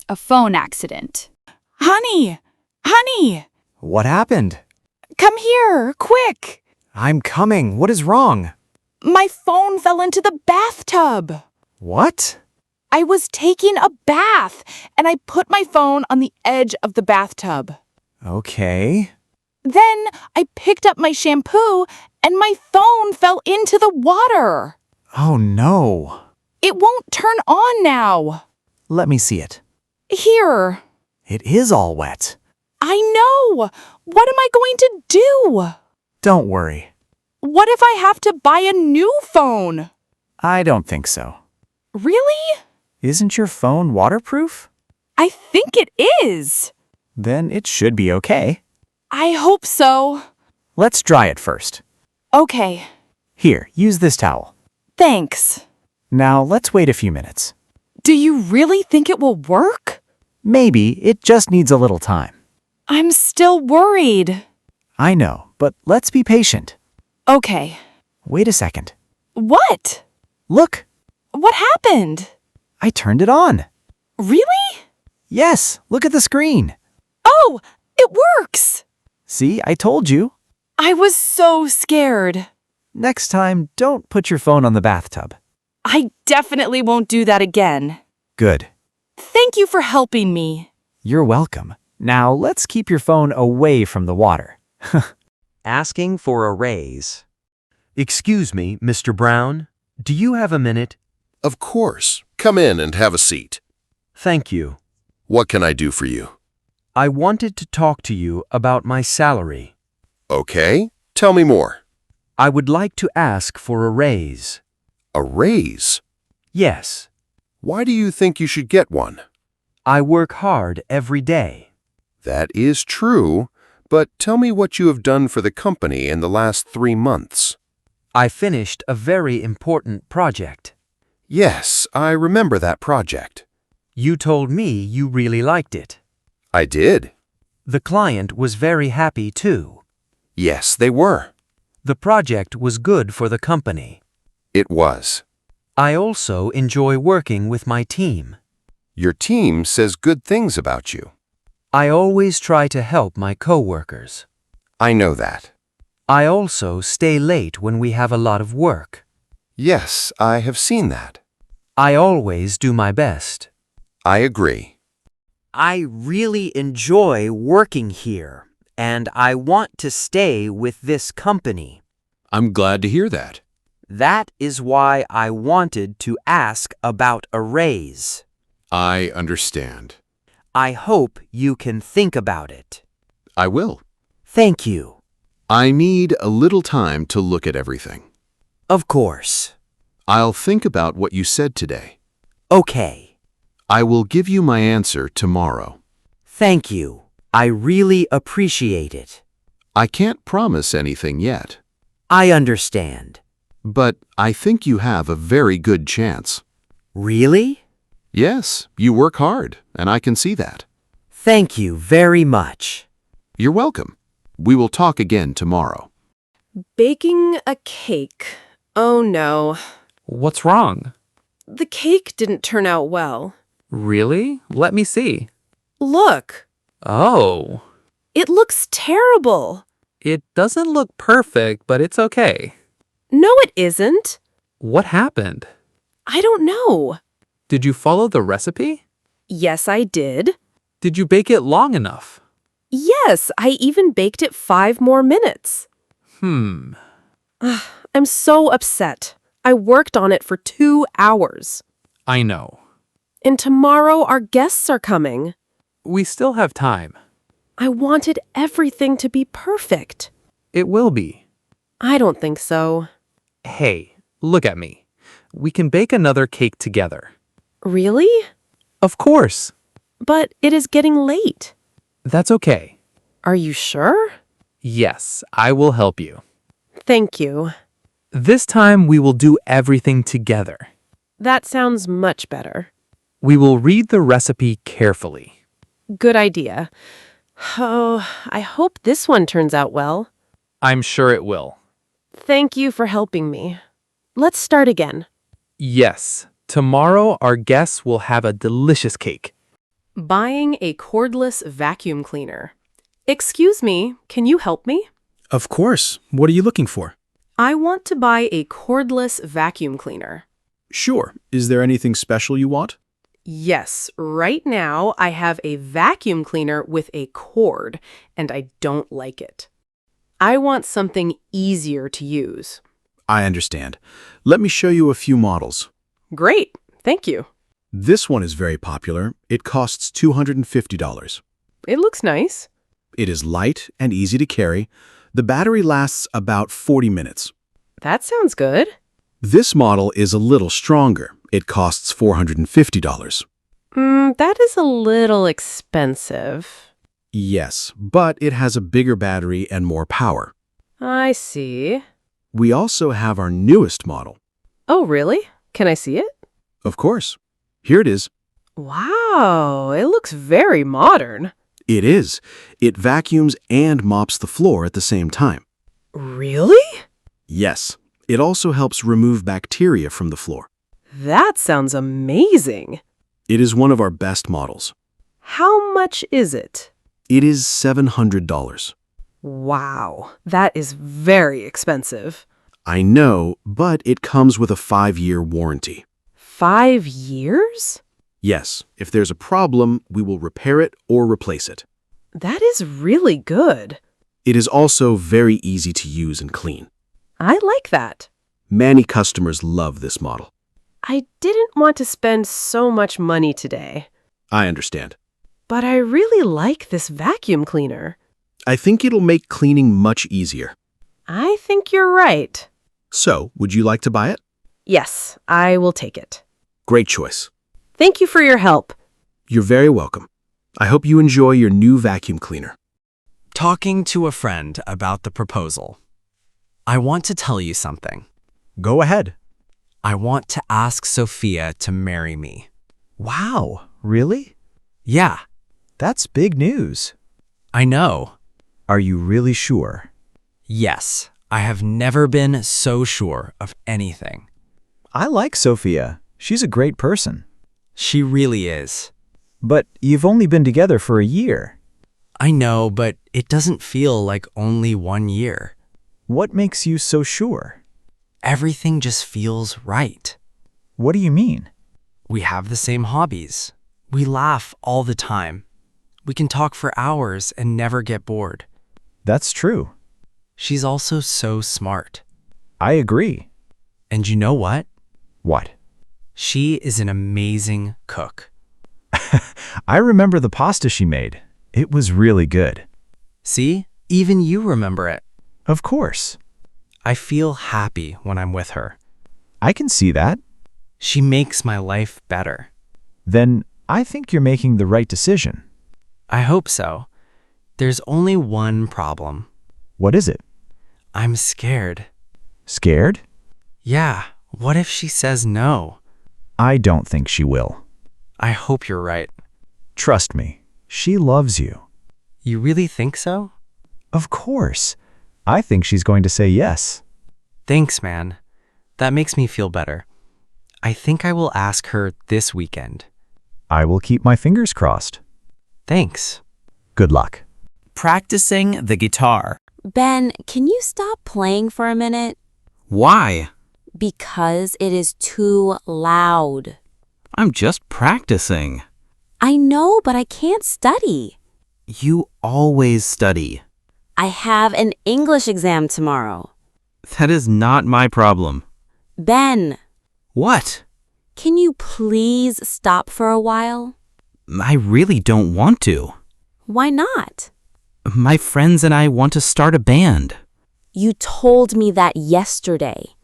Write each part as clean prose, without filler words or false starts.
A phone accident. Honey! Honey! What happened? Come here, quick! I'm coming. What is wrong? My phone fell into the bathtub. What? I was taking a bath, and I put my phone on the edge of the bathtub. Okay. Then I picked up my shampoo, and my phone fell into the water. Oh no. It won't turn on now. Let me see it. Here. It is all wet. I know. What am I going to do? Don't worry. What if I have to buy a new phone? I don't think so. Really? Isn't your phone waterproof? I think it is. Then it should be okay. I hope so. Let's dry it first. Okay. Here, use this towel. Thanks. Now let's wait a few minutes. Do you really think it will work? Maybe it just needs a little time. I'm still worried. I know, but let's be patient. Okay. Wait a second. What? Look, What happened? I turned it on. Really? Yes, look at the screen. Oh, it works. See, I told you. I was so scared. Next time, don't put your phone on the bathtub. I definitely won't do that again. Good. Thank you for helping me. You're welcome. Now let's keep your phone away from the water. Asking for a raise. Excuse me, Mr. Brown. Do you have a minute? Of course. Come in and have a seat. Thank you. What can I do for you? I wanted to talk to you about my salary. Okay, tell me more. I would like to ask for a raise. A raise? Yes, Why do you think you should get one? I work hard every day. That is true, but tell me what you have done for the company in the last 3 months. I finished a very important project. Yes, I remember that project. You told me you really liked it. I did. The client was very happy too. Yes, they were. The project was good for the company. It was. I also enjoy working with my team. Your team says good things about you. I always try to help my coworkers. I know that. I also stay late when we have a lot of work. Yes, I have seen that. I always do my best. I agree. I really enjoy working here, and I want to stay with this company. I'm glad to hear that. That is why I wanted to ask about a raise. I understand. I hope you can think about it. I will. Thank you. I need a little time to look at everything. Of course. I'll think about what you said today. Okay. I will give you my answer tomorrow. Thank you. I really appreciate it. I can't promise anything yet, I understand. but I think you have a very good chance. Really? Yes, you work hard, and I can see that. Thank you very much. You're welcome. We will talk again tomorrow. Baking a cake. Oh no. What's wrong? The cake didn't turn out well. Really? Let me see. Look. Oh, It looks terrible. it doesn't look perfect, but it's okay. No, it isn't. What happened? I don't know. Did you follow the recipe? Yes, I did. Did you bake it long enough? Yes, I even baked it 5 more minutes. I'm so upset. I worked on it for 2 hours. I know. And tomorrow our guests are coming. We still have time. I wanted everything to be perfect. It will be. I don't think so. Hey, look at me. We can bake another cake together. Really? Of course. But it is getting late. That's okay. Are you sure? Yes, I will help you. Thank you. This time we will do everything together. That sounds much better. We will read the recipe carefully. Good idea. Oh, I hope this one turns out well. I'm sure it will. Thank you for helping me. Let's start again. Yes, tomorrow our guests will have a delicious cake. Buying a cordless vacuum cleaner. Excuse me, can you help me? Of course. What are you looking for? I want to buy a cordless vacuum cleaner. Sure. Is there anything special you want? Yes, right now I have a vacuum cleaner with a cord, and I don't like it. I want something easier to use. I understand. Let me show you a few models. Great, thank you. This one is very popular. It costs $250. It looks nice. It is light and easy to carry. The battery lasts about 40 minutes. That sounds good. This model is a little stronger. It costs $450. That is a little expensive. Yes, but it has a bigger battery and more power. I see. We also have our newest model. Oh, really? Can I see it? Of course. Here it is. Wow, it looks very modern. It is. It vacuums and mops the floor at the same time. Really? Yes. It also helps remove bacteria from the floor. That sounds amazing. It is one of our best models. How much is it? It is $700. Wow, that is very expensive. I know, but it comes with a 5-year warranty. 5 years? Yes, if there's a problem, we will repair it or replace it. That is really good. It is also very easy to use and clean. I like that. Many customers love this model. I didn't want to spend so much money today, I understand. but I really like this vacuum cleaner. I think it'll make cleaning much easier. I think you're right. So, would you like to buy it? Yes, I will take it. Great choice. Thank you for your help. You're very welcome. I hope you enjoy your new vacuum cleaner. Talking to a friend about the proposal. I want to tell you something. Go ahead. I want to ask Sophia to marry me. Wow, really? Yeah, That's big news. I know. Are you really sure? Yes, I have never been so sure of anything. I like Sophia. She's a great person. She really is. But you've only been together for a year. I know, but it doesn't feel like only 1 year. What makes you so sure? Everything just feels right. What do you mean? We have the same hobbies. We laugh all the time. We can talk for hours and never get bored. That's true. She's also so smart. I agree. And you know what? What? She is an amazing cook. I remember the pasta she made. It was really good. See? Even you remember it. Of course. I feel happy when I'm with her. I can see that. She makes my life better. Then I think you're making the right decision. I hope so. There's only one problem. What is it? I'm scared. Scared? Yeah, what if she says no? I don't think she will. I hope you're right. Trust me, she loves you. You really think so? Of course. I think she's going to say yes. Thanks, man. That makes me feel better. I think I will ask her this weekend. I will keep my fingers crossed. Thanks. Good luck. Practicing the guitar. Ben, can you stop playing for a minute? Why? Because it is too loud. I'm just practicing. I know, but I can't study. You always study. I have an English exam tomorrow. That is not my problem. Ben, What? can you please stop for a while? I really don't want to. Why not? My friends and I want to start a band. You told me that yesterday.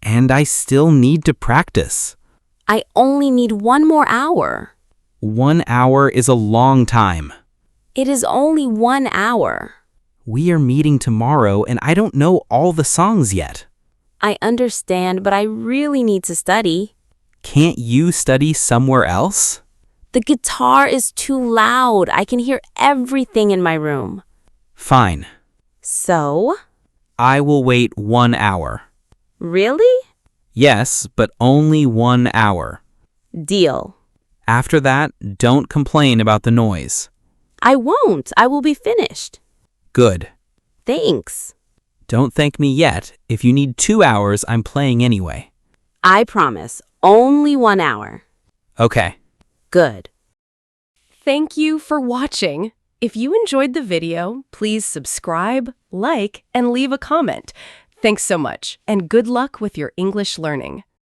And I still need to practice. I only need 1 more hour. 1 hour is a long time. It is only 1 hour. We are meeting tomorrow and I don't know all the songs yet. I understand, but I really need to study. Can't you study somewhere else? The guitar is too loud. I can hear everything in my room. Fine. So? I will wait 1 hour. Really? Yes, but only 1 hour. Deal. After that, don't complain about the noise. I won't. I will be finished. Good. Thanks. Don't thank me yet. If you need 2 hours, I'm playing anyway. I promise. Only 1 hour. Okay. Good. Thank you for watching. If you enjoyed the video, please subscribe, like, and leave a comment. Thanks so much, and good luck with your English learning.